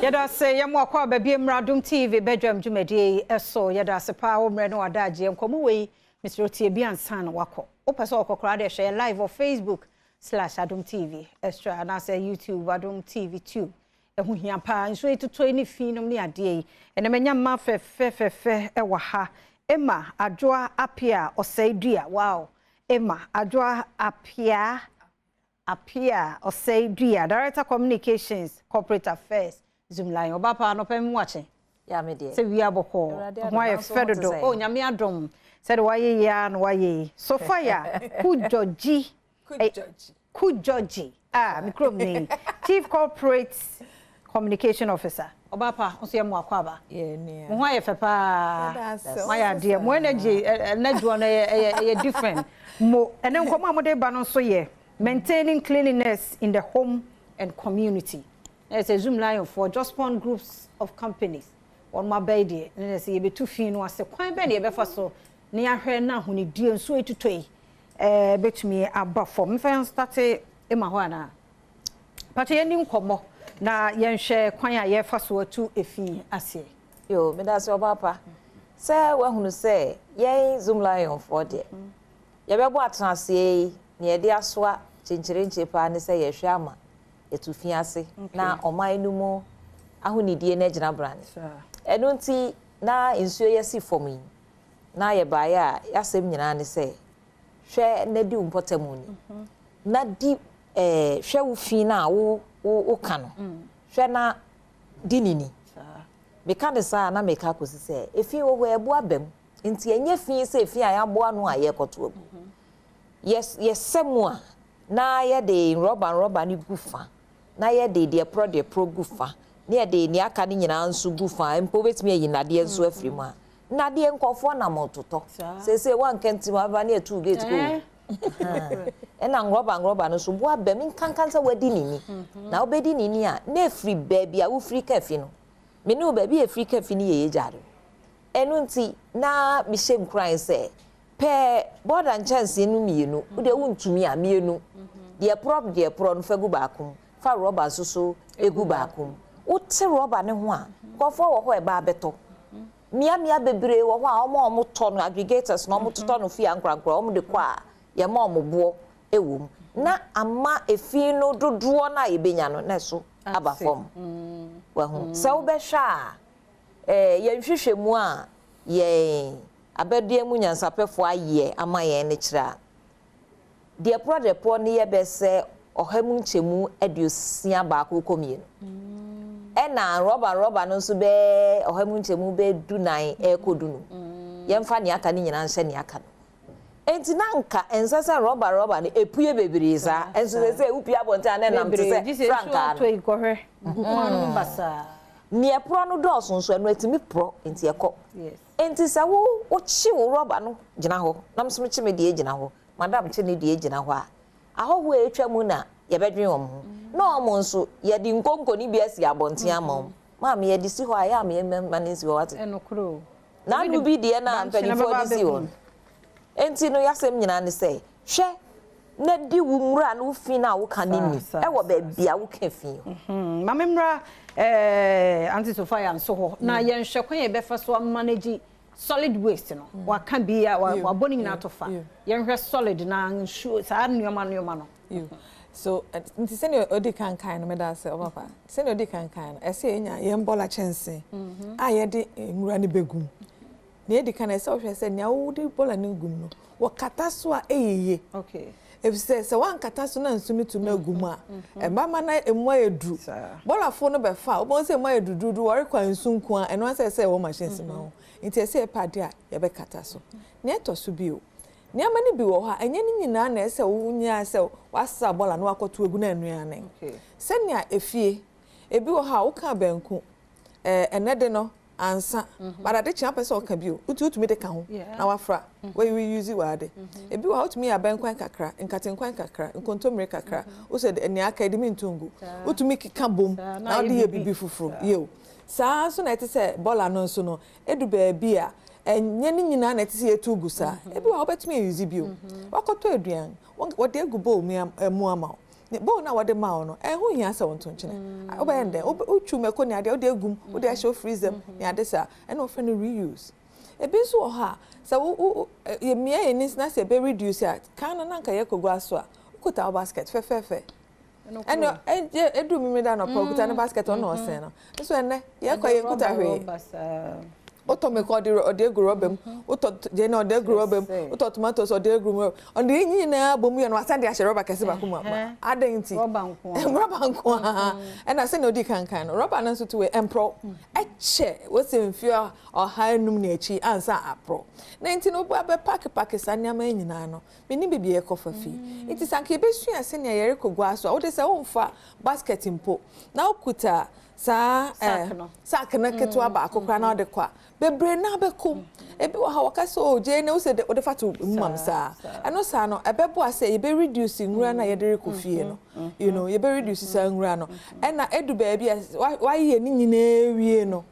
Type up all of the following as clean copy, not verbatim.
Yada say yamwa kwa baby Adom TV Badwam Jumedi eso yada se pa wo mre no adaje nkomo wei Mr. Otie ansan wako. Opese okokra de share live on Facebook/Adom TV extra na say YouTube Adom TV 2. Ehu hia pa nso etuto ni finom ni ade yi. Ene menya ma fe ewa ha. Emma adwoa apia osaidua. Wow. Emma adwoa apia osaidua. Director Communications Corporate Affairs. Zoom line obapa no pem watching ya me de se wi aboko ho ye fedodo o nyame adom said waye ya no waye so fire kujoji mikrom ni Chief Corporate Communication Officer obapa onso ye mo akwaba ye ne ho ye fepa why dear mo energy na ye different mo ene nkomo amode ba no so ye maintaining cleanliness in the home and community. There's a Zoom line for just one groups of companies on my baby. And I say, you be too fin was a quite benny, ever so near her now, who need deal so to toy. Bet me a buffer. Me fan started in my wana. But you knew come na yen share quite a first or two if he as yo, me that's your papa. Say, what who say, yea, Zoom line for dear. You be what I say, near dear swat, chinchirin chip and say, yes, shama. Etu fiase na omai nu mo ahunidie na gina brand eno nti na nsuo yesi fom yi na ye bae a yasem nyina ne se hwe na di umpotamu ni na di hwe wo fi na wo ka no hwe na di nini me ka de sa na me ka kosi se efi wo ho ebo abam nti enye fi se efi a ya bo anu a ye koto agu yesemu a na ye de rubber ni gufa na ye de pro gufa na ye de ni aka ni nyina nso gufa empo betimi ayi nade nso afrimu a nade nkofo na mototo sese wan kenti ma ba na etu gate go ena rubber no so bo abam nkankan sa wadi nini na obedi nini a na free baby a wo free cafe no me no baby e free cafe ni ye jare enu nti na mi shem crying say pe board and chance enu mienu de wuntumi a mienu de pro no fagu baakum fa rubber so egu baakum uti rubber ne ho a kofo wo ho e ba beto mia bebre wo ho a omo to no aggregators no omo to no fi ankrankra omo de kwa ye ma omo bo ewom na ama efi no dodo na yebenya no na so aba fom wa ho se wo be hwa ye nhwehwe mu a ye abedie mu nyansapefo aye ama ye ne kira de pro ne ye be se ohamu nchemu aduosia ba akokomie no na rubber no so be ohamu nchemu be dunan ekodu no ye mfa ne aka ne nyina nse ne aka no enti na nka ensasa rubber ne epue bebiriza enso se upia bonta na nam te se franka to ikohwe no basa ne pro no do so nso no atimi pro enti ekọ yes enti sa wo chi wo rubber no gina ho nam so chi me de gina ho madam chi ne de gina ho a aho wo etwa mu na ye bedwen wo ho na omo nso ye di nkonko ni bia si abonten amom ma me ye di si ho a ya me manisi wo wate enokro na nu bi de na mpanifo di si wo enti no yasem nyina ne say hwe na di wu mura na wo fi na wo kan ni e wo ba bia wo ka fi mama mura anti Sophia nso ho na ye nhwe kwan ye be fa so manage solid waste no wa kan bia wa boni na to fa ye nhwe solid na nshu sa nneoma no so nti se ne odi kan no me da se obapa se ne odi kan no ese enya ye mbola chense a ye de nwura ne begum ne edi kan ese ohwe se nya wo de bola ne gum no wo kata so a eyeye okay if se wan kata so na nsu mitu na gum a e mama na emu ayedu bola fo no be fa obo se emu ayedudu wori kwa nsu nku a eno se wo machine se ma ho nti ese e pade a ye be kata so ne to so bi o ne amani bi wo ha enye ni nyina na ese wo nya se wasa bola no akoto egu na anuane se nia efie ebi wo ha wo ka banku enede no ansa bara de chia pese o ka bi o utumi de ka ho na wafra we use wade ebi wo ha utumi ya bankwan kakra nkatenkwan kakra nkontomre kakra wo se eni aka de mintungu utumi kika bom na de ye bibi fufuru yo saa so na ete se bola no so no edu ba bi a enye ni nyina na ete se etugu sa ebi wo ha obetumi use bi o wakoto aduan wo de agubo mu ama ne bo na wode ma no ho hia se wonto nchene obeyende ochu meko ne ade ode egum ode a show freezer ne ade sa e no friend reuse e bi so ha sa ye mia ni na se be reduce a kan na nka ye kogu aso a ukuta basket fe eno edu mi da no ukuta na basket on no sen no so enne ye kwa ye kuta hwe oto me ko de gu robem oto je na de gu robem oto tomatoes o de gu mo on de yin na bomu ye no asande a hye rubber kese ba kuma adenti rubber nko and I say no di kan no rubber na so to we empro eche we se mfio o ha num na echi ansa apro na enti no bu abe pack sanya ma nyina no me ni bibie kofa fi iti sanke be sua se na yere kogu aso o de se wo mfa basket mpo na okuta sak na ketwa ba akokra na ode kwa bebre na bekom ebi wa ha wakase o je na o se de fatu mmam sa eno sa no ebebo ase ye be reduce ngura na ye de rekofie no you know ye be reduce sa ngura no ena edu ba bia wa ye ni nyina ewie no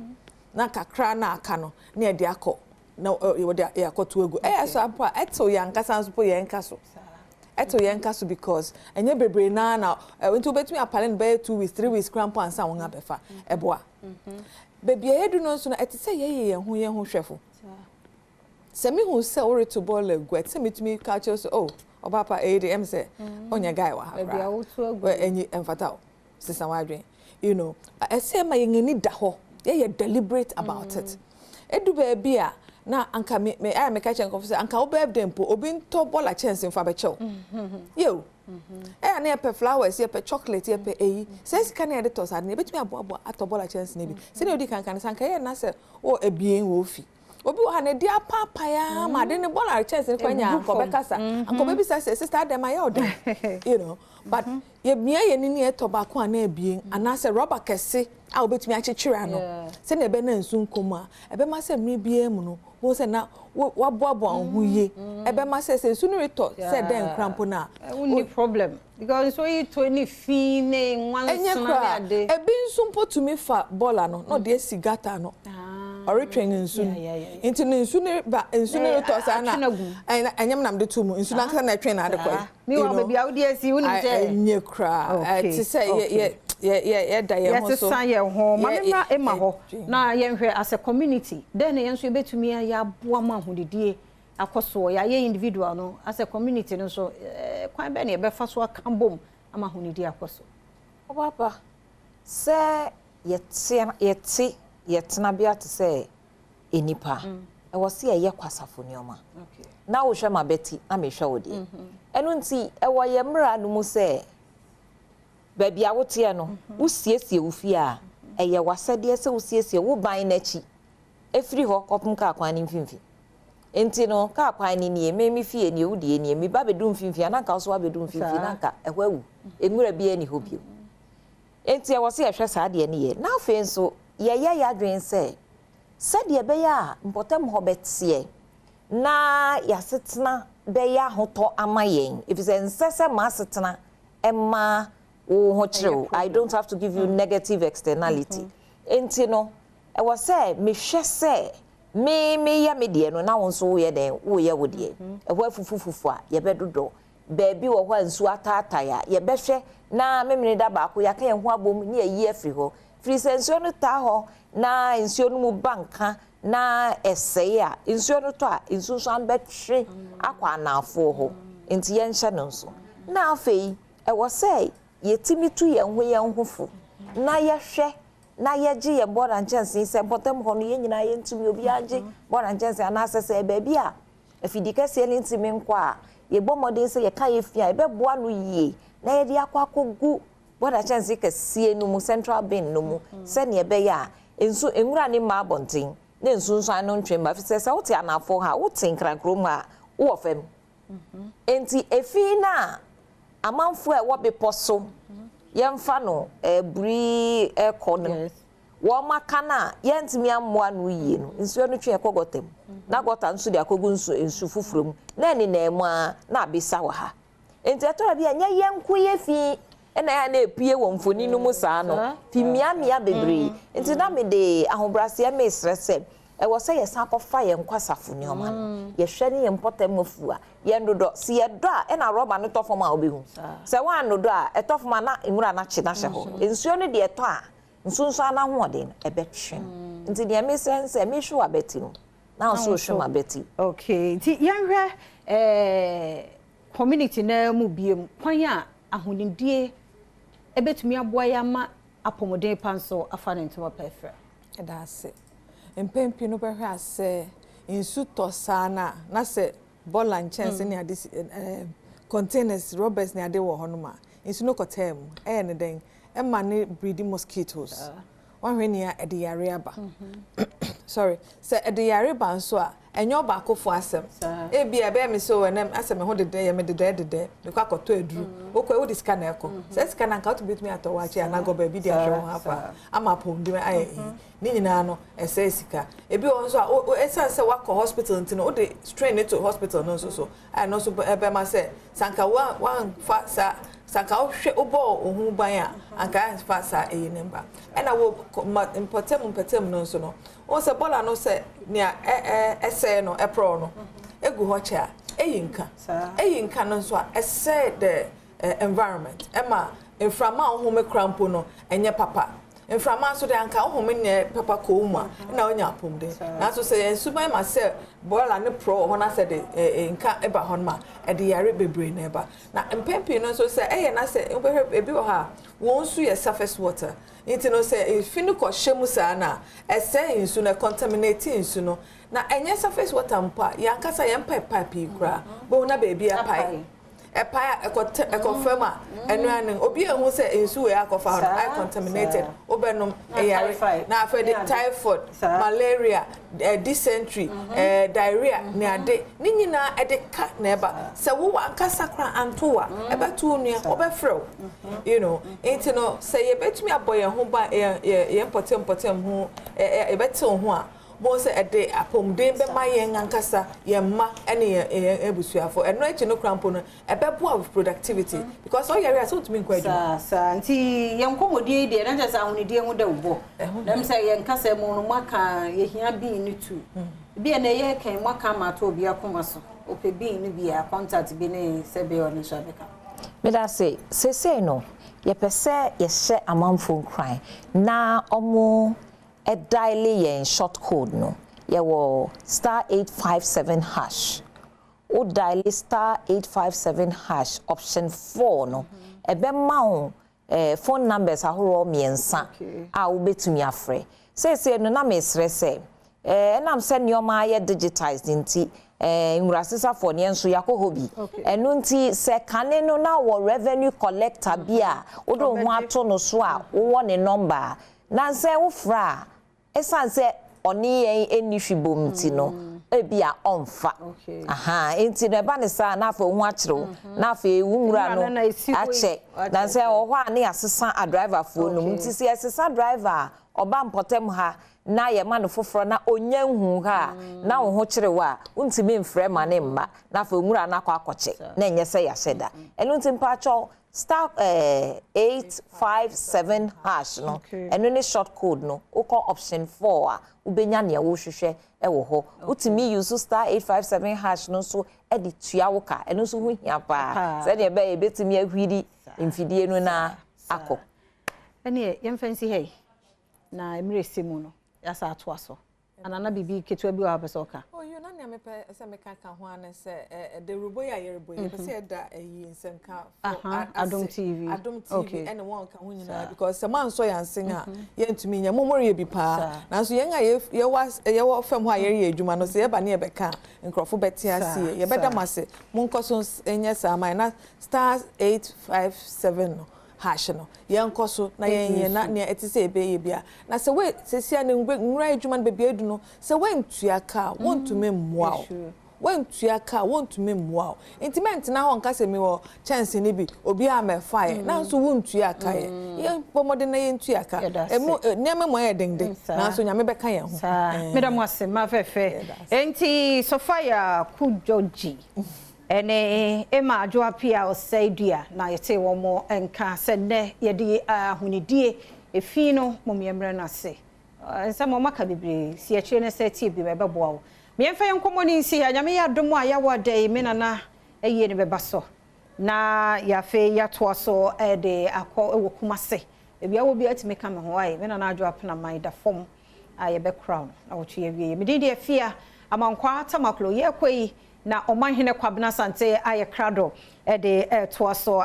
na kakra na aka no na ye de akọ na ye de yakoto egu so ampa eto yankasa nso po ye nkaso eto yenkaso because enye bebre na nti obetumi apalen be 2 weeks 3 weeks cramp ansa won abefa eboa baby edu no nso na etise ye ho hwefo se mi hu se ore to ball egu etise mitumi culture so obapa ADM se onya guy wa ha bra enyi emfata sisa wadwen you know ese ma yengani da ho ye deliberate about it edu baby a na anka me catch and confess anka obebde mpo obi nto bola chance mfa be chew yo na ye pe flowers ye pe chocolate ye pe say sika na editors ad na betumi abo ato bola chance na bi se na odi kankan sanka ye na se o ebien wo fi obi wa na dia papa ya ma de ne bola chance kwanya ko be kasa anko baby say sister dem aye odo you know but ye bia ye ni eto ba ko na ebien ana se rubber kese a obetumi achechira no se na ebe na nsu nkoma ebe ma se mri bia mu no wo se na waboabo anhuye ebe ma se nsu no reto se den crampo na only problem because so you to any fine one na ade ebe nsu mpo tumi fa bola no no de sigata no ori train nsu into nsu ne ba nsu ne reto sa na anyam nam de tumu nsu na ka na train na ade kwa mi wa baby audi asi woni je enye kra ti se ye da ye ho so yes ye ho ma ema ho na ye hwe as a community then ye nso betumi ya boa ma hodidie akoso ya ye individual no as a community no so kwan be na ye be fa so akambom ama hodidie akoso papa se ye tena bia te se enipa e wo se ye kwasafo nioma okay na wo hwe ma beti na me hwe wo de enu nti e wo ye mra no mu se baby a wote no usiesie ufi a eye wasade se usiesie wo ban na chi efiri ho kopum ka kwan ni mfimfi enti no ka kwan ni ne memi fie ne wudie ne mi ba bedu mfimfi na ka so abedu mfimfi na ka ehwawu enwura bia ni hobio enti e wose ehwe sa de ne ye na afi nso ye ya dwen se de be ya mpotem ho betie na yasetena be ya hoto amayen if se nsese ma setena emma I don't have to give you negative externality. Enti no, e was say me hwe say me ya me de no na won so ye den wo ye wo de. E ho afufufufu a ye bedodo. Baabi wo ho ansu atata ya ye behwe na memene da ba ko ya ka ye ho abom ni ayi afiri ho. Firi sensuo no ta ho na nsuo no mu banka na eseye a nsuo no to a nsuo so an betwe akwa anafo ho. Enti ye nhye no so. Na afei e was say yetimi tu ye nhofo na ye hwe na ye gi ye board chance se botem ho no ye nyina ye ntumi obi agi board chance ana asese baabi a afidika se le ntimi nkwa a ye bomode se ye ka ye fia e be boa no yie na ye de akwakogu board chance ka sie no mu central bin no mu se ne be ya ensu enwura ni ma abonten na ensu nso anu ntwem ba fi se wote anafo ha wote nkrakrom a wo fam enti efi na amanfo e wo beposo yemfa no buri ekono wo maka na yentimi ammoa no yie no nsuo no twe ekogotem na gota nso de akogu nsu fufurum na ni na emu a na abisa wa ha enti etora bia nya yenko yefi ena ya na epie wo mfoni no mu saa no fi miamia bebre enti na me de ahobrase me srese e wo se yesan akɔfa ye nkwasafo ne oma no ye hwɛ ne ye mpotam afu a ye ndodo si ye do a e na rubber no tofom a obehu se wan no do a e tofom na nwura na chi na hye ho ensuo ne de eto a nsunso ana ho ode no e betwe nti de me sense me hwe abeti no na so hwe abeti okay nti yanhwɛ community na mu biem kwan a ahonidie ebetumi aboa ya ma apomodin panso afa ne ntoma pefra edase empempi no behwe ase insu tosana na se bola chance ne ade containers rubbers ne ade wo honoma insu no kotem ne den e ma ne breeding mosquitoes one hwe ne ade yare aba sorry se ade yare ba nso a enyo ba akofo asem e bia be me so enem asem ho de ye me de me kwa koto eduru okwa wo diska na eko se diska na nka to bit me ato wa chi anago ba bi dia hwe ho afa ama pom de aye ni nyina no ese sika e bi won so a esan se wakọ hospital ntino o de strain it to hospital no so I no so be ma se sanka one fa sa sanka o hwe obo ohun ban a anka fa sa e nemba e na wo importem no so no o se bola no se nia ese no epro no egu ho cha eyinka no so a ese the environment ema inframa ohun krampo no enye papa inframa so de anka ohun ne papa ko uma na onya apomde na so se ensuban ma se bola ne pro ho na se de nka eba hon ma e de yare bebre na eba na empempi no so se na se ebi wo ha won su ye surface water nti no se ifinu ko hyemu sa na ese insu na contaminate insu no na enye surface water mpa ya nkasa ye mpa pipe kura bo na baby apai epa ekofirm a enu anen obi ehun se insu we akofa I contaminated obenom eyare na afa de typhoid malaria dysentery diarrhea ne ade ni nyina ede ka na eba se wo ankasa kra antoa eba tu nua obefrew you know enti no se ye betumi aboye ho ba ye potem ho ebeti ho a bo se ede apomden be ma yen ankasa ye ma ene ye ebusuafo eno echi no krampo no ebebo of productivity because all yare so to me kwa adwuma sa nti ye nkomodie de na jasa ahonidie ho da ubo dem se ye nkasa mu no maka ye hia bi ni tu bi na ye kan maka ma to obi akoma so ope bi ni bi a contact bi ne se be on so abeka me da say no ye pese ye hye amanfo nkran na omo a daily yen short code no ye wo *857# o daily *857# option 4 no e be ma o phone numbers ahoro miensa a wo betumi afre say no na me srese na am se nyoma ye digitized nti nwurasesa for ne nso yakoho bi eno nti se kane no na wo revenue collector bia wo do ho ato no so a wo ne number na se wo fra esan se oni yen enihwibom nti no ebia onfa aha enti no eba ne sa na afa hu akyerew na afa ewumura no ache na se wo a ne asesa a driver fo no nti se asesa driver oba mpotem ha na ye ma no foforo na onya hu ha na wo ho kyerewa untimi mfrɛ ma ne mma na afa ewumura na akɔ akɔkye na enye se ya hyeda eno nti mpa cho *857# no eno ne short code no ukọ option 4 a ubenya ne wo hwehwe e wo ho utimi use *857# no so e di tua wo ka eno so hu hia pa se de be betimi ahwiri mfidie no na akọ ene yemfansi hey na emire semu no yasa ato aso anana bibi ketua bi wa besoka you na ne mepe se meka ka ho ane se de rubo ya yerebo ye se da yi nsemka Adom TV ene won ka ho nyina because se man so yansen a ye ntumi nya momori ye bi pa na so ye nga ye wo fam ho a ye adwuma no se ye ba ne ye beka nkrofo beti ase ye beda mase mon koso enye sa man na *857 no hash no yenkoso na yen na ne etise ebe ye bia na se we sesia ne nwura adwuma no bebia edu no se we ntua ka wontumi mmoa wentua ka wontumi mmoa intimate na ho nka se mi wo chance ni bi obi a me fire na so wontua ka ye pomode na ye ntua ka emu neme mo ye dengde na so nyame beka ye ho medam wase ma fefe enti Sofia Kujoji ene ema adwoa pia osaidua na yete wo mo enka se ne ye di ahunidie efi no momiemre na se nsɛm ɔmaka bebree si akyire ne sɛ tie bi bɛbɛboa wo me yɛmfa yɛn nkɔmmɔ ne nsi ya nyame yɛ adom a yɛwɔ da yi me nana ɛyie ne bɛba so na yɛafe yɛatoa so de akɔ ɛwɔ Kumase ebi awo bi atimi ka me ho ai me nana adwo apena man da fom a yɛbɛkra na wɔtwe yɛwie me de afia amankwa tamaklo yɛkɔ yi na ɔmanhene Kwabena Sante ayɛ krado de toa so